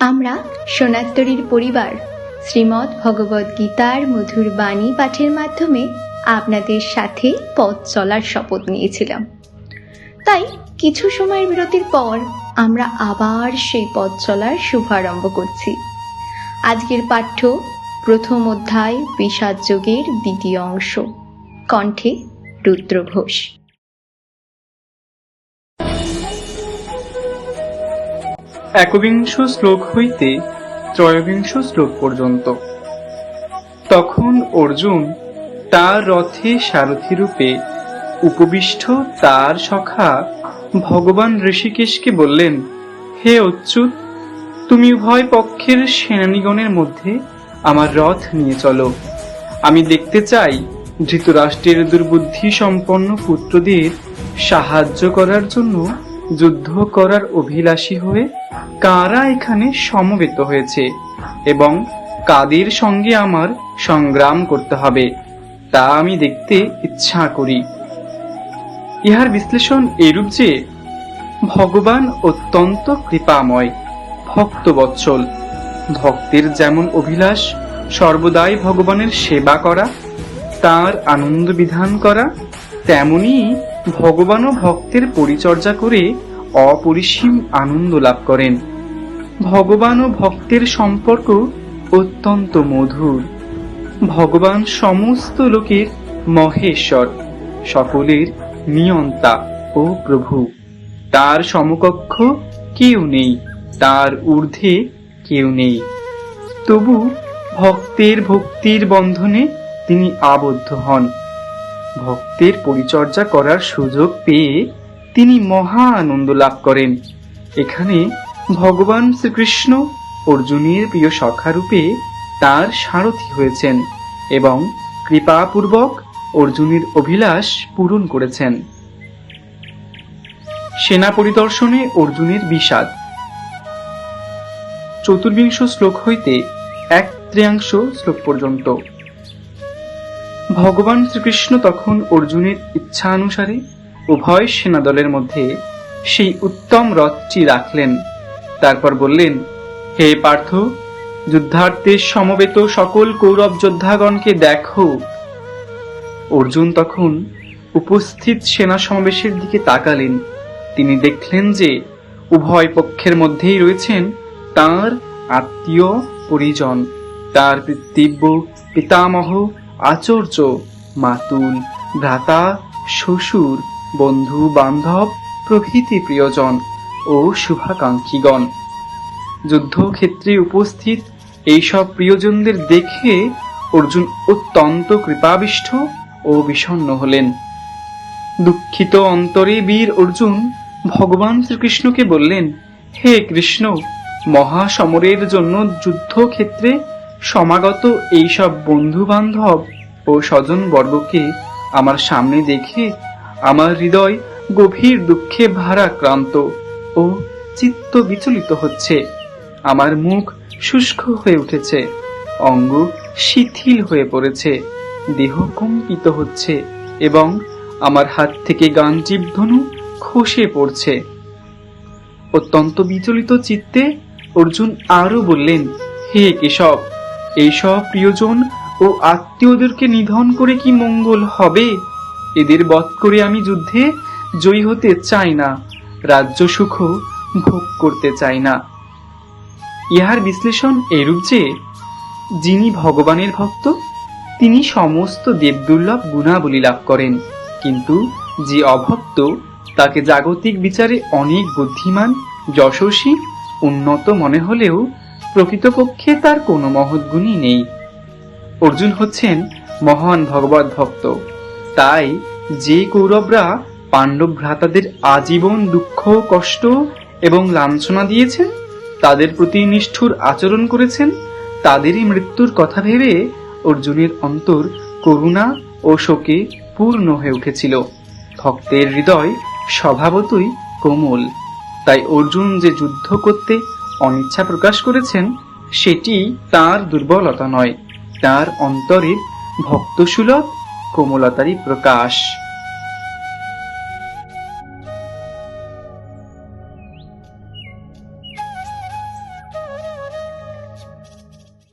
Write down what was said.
আমরা সোনাত্তরীর পরিবার শ্রীমদ্ ভগবদ গীতার মধুর বাণী পাঠের মাধ্যমে আপনাদের সাথে পথ চলার শপথ নিয়েছিলাম। তাই কিছু সময়ের বিরতির পর আমরা আবার সেই পথ চলার শুভারম্ভ করছি। আজকের পাঠ্য প্রথম অধ্যায় বিষাদ যোগের দ্বিতীয় অংশ, কণ্ঠে রুদ্র ঘোষ। একবিংশ শ্লোক হইতে ত্রয়োবিংশ শ্লোক পর্যন্ত। তখন অর্জুন তার রথে সারথি রূপে উপবিষ্ট তার সখা ভগবান ঋষিকেশকে বললেন, হে অচ্যুত, তুমি উভয় পক্ষের সেনানীগণের মধ্যে আমার রথ নিয়ে চলো। আমি দেখতে চাই ধৃতরাষ্ট্রের দুর্বুদ্ধি সম্পন্ন পুত্রদের সাহায্য করার জন্য যুদ্ধ করার অভিলাষী হয়ে কারা এখানে সমবেত হয়েছে এবং কাদের সঙ্গে আমার সংগ্রাম করতে হবে তা আমি দেখতে ইচ্ছা করি। ইহার বিশ্লেষণ এরূপ যে, ভগবান অত্যন্ত কৃপাময়, ভক্তবৎসল। ভক্তের যেমন অভিলাষ সর্বদাই ভগবানের সেবা করা, তার আনন্দ বিধান করা, তেমনি ভগবানও ভক্তের পরিচর্যা করে অপরিসীম আনন্দ লাভ করেন। ভগবান ও ভক্তের সম্পর্ক অত্যন্ত মধুর। ভগবান সমস্ত লোকের মহেশ্বর, সকলের নিয়ন্তা ও প্রভু। তার সমকক্ষ কেউ নেই, তার ঊর্ধ্বে কেউ নেই। তবু ভক্তের ভক্তির বন্ধনে তিনি আবদ্ধ হন। ভক্তের পরিচর্যা করার সুযোগ পেয়ে তিনি মহা আনন্দ লাভ করেন। এখানে ভগবান শ্রীকৃষ্ণ অর্জুনের প্রিয় সখারূপে তার সারথি হয়েছেন এবং কৃপাপূর্বক অর্জুনের অভিলাষ পূরণ করেছেন। সেনা পরিদর্শনে অর্জুনের বিষাদ। চতুর্বিংশ শ্লোক হইতে 1/3 শ্লোক পর্যন্ত। ভগবান শ্রীকৃষ্ণ তখন অর্জুনের ইচ্ছানুসারে উভয় সেনাদলের মধ্যে সেই উত্তম রথটি রাখলেন। তারপর বললেন, হে পার্থ, যুদ্ধার্থে সমবেত সকল কৌরব যোদ্ধাগণকে দেখো। অর্জুন তখন উপস্থিত সেনা সমাবেশের দিকে তাকালেন। তিনি দেখলেন যে উভয় পক্ষের মধ্যেই রয়েছেন তার আত্মীয় পরিজন, তার পিতৃব্য, পিতামহ, আচার্য, মাতুল, ভ্রাতা, শ্বশুর, বন্ধু বান্ধব প্রভৃতি প্রিয়জন ও শুভাকাঙ্ক্ষীগণ। যুদ্ধক্ষেত্রে উপস্থিত এইসব প্রিয়জনদের দেখে অর্জুন অত্যন্ত কৃপাবিষ্ট ও বিষণ্ণ হলেন। দুঃখিত অন্তরে বীর অর্জুন ভগবান শ্রীকৃষ্ণকে বললেন, হে কৃষ্ণ, মহাসমরের জন্য যুদ্ধক্ষেত্রে সমাগত এইসব বন্ধু বান্ধব ও স্বজন বর্গকে আমার সামনে দেখে আমার হৃদয় গভীর দুঃখে ভারাক্রান্ত ও চিত্ত বিচলিত হচ্ছে। আমার মুখ শুষ্ক হয়ে উঠেছে, অঙ্গ শিথিল হয়ে পড়েছে, দেহ কম্পিত হচ্ছে এবং আমার হাত থেকে গান্ডীব ধনু খসে পড়ছে। অত্যন্ত বিচলিত চিত্তে অর্জুন আরো বললেন, হে কেশব, এইসব প্রিয়জন ও আত্মীয়দেরকে নিধন করে কি মঙ্গল হবে? এদের বধ করে আমি যুদ্ধে জয়ী হতে চাই না, রাজ্য সুখ ভোগ করতে চাই না। ইহার বিশ্লেষণ এরূপ যে, যিনি ভগবানের ভক্ত তিনি সমস্ত দেবদুর্লভ গুণাবলী লাভ করেন, কিন্তু যে অভক্ত তাকে জাগতিক বিচারে অনেক বুদ্ধিমান, যশস্বী, উন্নত মনে হলেও প্রকৃতপক্ষে তার কোনো মহৎ গুণই নেই। অর্জুন হচ্ছেন মহান ভগবত ভক্ত। তাই যে কৌরবরা পাণ্ডব ভ্রাতাদের আজীবন দুঃখ, কষ্ট এবং লাঞ্ছনা দিয়েছেন, তাদের প্রতি নিষ্ঠুর আচরণ করেছেন, তাদেরই মৃত্যুর কথা ভেবে অর্জুনের অন্তর করুণা ও শোকে পূর্ণ হয়ে উঠেছিল। ভক্তের হৃদয় স্বভাবতই কোমল, তাই অর্জুন যে যুদ্ধ করতে অনিচ্ছা প্রকাশ করেছেন সেটি তার দুর্বলতা নয়, তার অন্তরের ভক্তসুলভ কোমলতারই প্রকাশ।